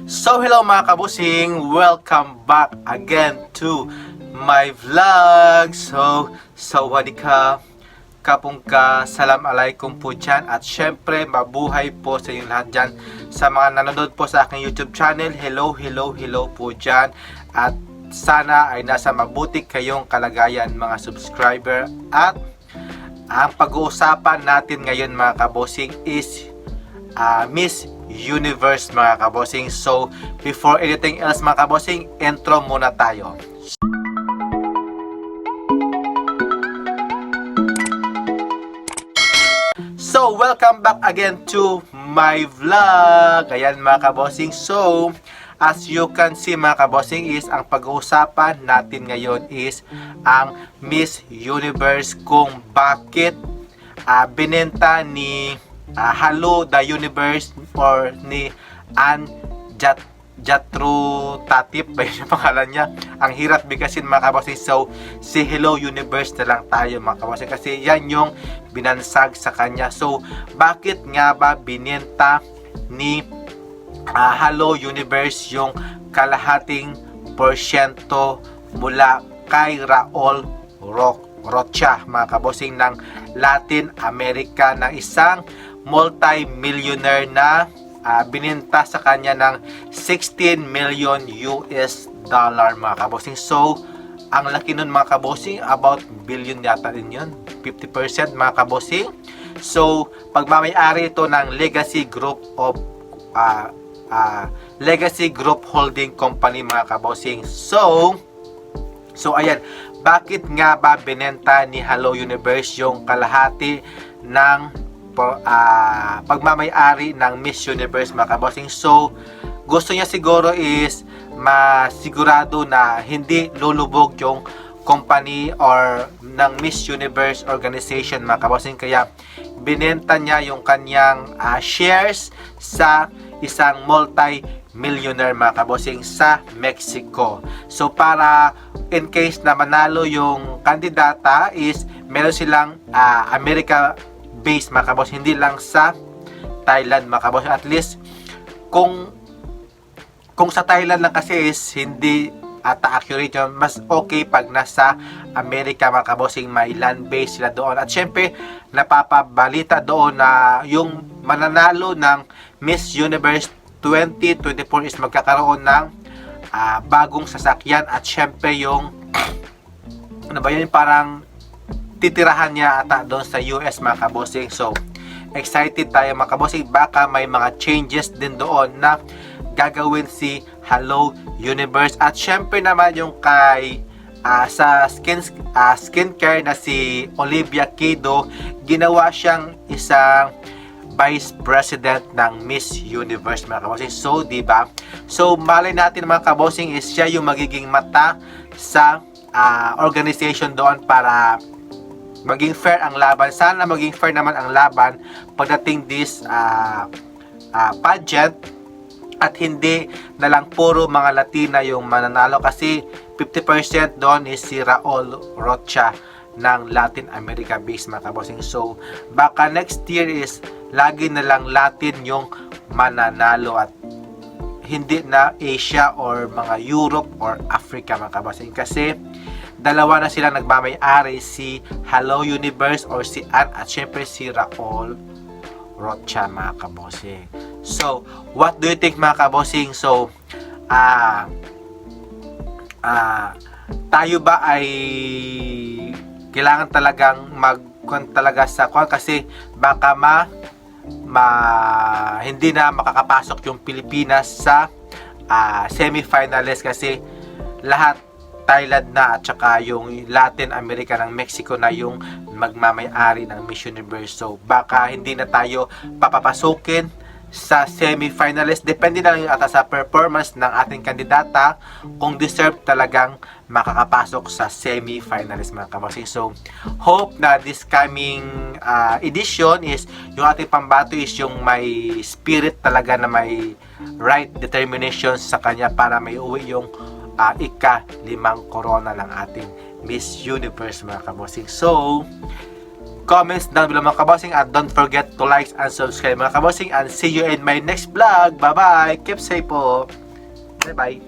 So hello mga kabusing, welcome back again to my vlog. So sawadika, kapungka, salam alaikum po dyan. At syempre mabuhay po sa inyong lahat dyan. Sa mga nanonood po sa aking YouTube channel, hello po dyan. At sana ay nasa mabuti kayong kalagayan mga subscriber. At ang pag-uusapan natin ngayon mga kabusing is Miss Universe mga kabosing. So before anything else mga kabosing, intro muna tayo. So welcome back again to my vlog. Ayan mga kabosing. So as you can see mga kabosing, is ang pag-uusapan natin ngayon is ang Miss Universe, kung bakit binenta ni Hello the Universe or ni Ann Jatru Tatip ba yung pangalan niya. Ang hirap bigkasin mga kabosing. So si Hello Universe na lang tayo mga kabosing, kasi yan yung binansag sa kanya. So bakit nga ba binenta ni Hello Universe yung kalahating porsyento mula kay Raul Rocha mga kabosing ng Latin America, ng isang multi-millionaire na bininta sa kanya ng 16 million US dollar mga kabosing. So ang laki nun mga kabosing, about billion yata din yun, 50% mga kabosing. So pagmamayari ito ng Legacy Group of Legacy Group Holding Company mga kabosing. So ayan, bakit nga ba binenta ni Hello Universe yung kalahati ng pagmamayari ng Miss Universe mga kabosing? So gusto niya siguro is masigurado na hindi lulubog yung company or ng Miss Universe organization mga kabosing, kaya binenta niya yung kanyang shares sa isang multi-millionaire mga kabosing sa Mexico. So para in case na manalo yung kandidata is meron silang America base mga kabos, hindi lang sa Thailand mga kabos. At least kung sa Thailand lang kasi is hindi accurate yun, mas okay pag nasa Amerika mga kabosing, may land base sila doon. At syempre napapabalita doon na yung mananalo ng Miss Universe 2024 is magkakaroon ng bagong sasakyan. At syempre yung ano ba yun, parang titirahan niya ata doon sa US mga kabosing. So excited tayo mga kabosing, baka may mga changes din doon na gagawin si Hello Universe. At syempre naman yung kay sa skincare na si Olivia Kido, ginawa siyang isang Vice President ng Miss Universe mga kabosing. So diba, so malay natin mga kabosing is siya yung magiging mata sa organization doon para maging fair ang laban. Sana maging fair naman ang laban pagdating this pageant, at hindi na lang puro mga Latina yung mananalo, kasi 50% doon is si Raul Rocha ng Latin America base mga kabosing. So baka next year is lagi na lang Latin yung mananalo at hindi na Asia or mga Europe or Africa mga kabosing, kasi dalawa na sila nagmamay-ari, si Hello Universe or si Ann at syempre si Raul Rocha mga kabosing. So what do you think mga kabosing? So tayo ba ay kailangan talagang talaga sa kasi baka hindi na makakapasok yung Pilipinas sa semi-finalist, kasi lahat Thailand na at saka yung Latin America ng Mexico na yung magmamay-ari ng Miss Universe. So baka hindi na tayo papapasukin sa semi-finalist. Depende na lang ata sa performance ng ating kandidata kung deserve talagang makakapasok sa semi-finalist mga kabosing. So hope na this coming edition is yung ating pambato is yung may spirit talaga, na may right determination sa kanya para may uwi yung ika-5 corona ng ating Miss Universe mga kabosing. So comments down below mga kabossing, and don't forget to like and subscribe mga kabossing, and see you in my next vlog. Bye bye, keep safe po, bye bye.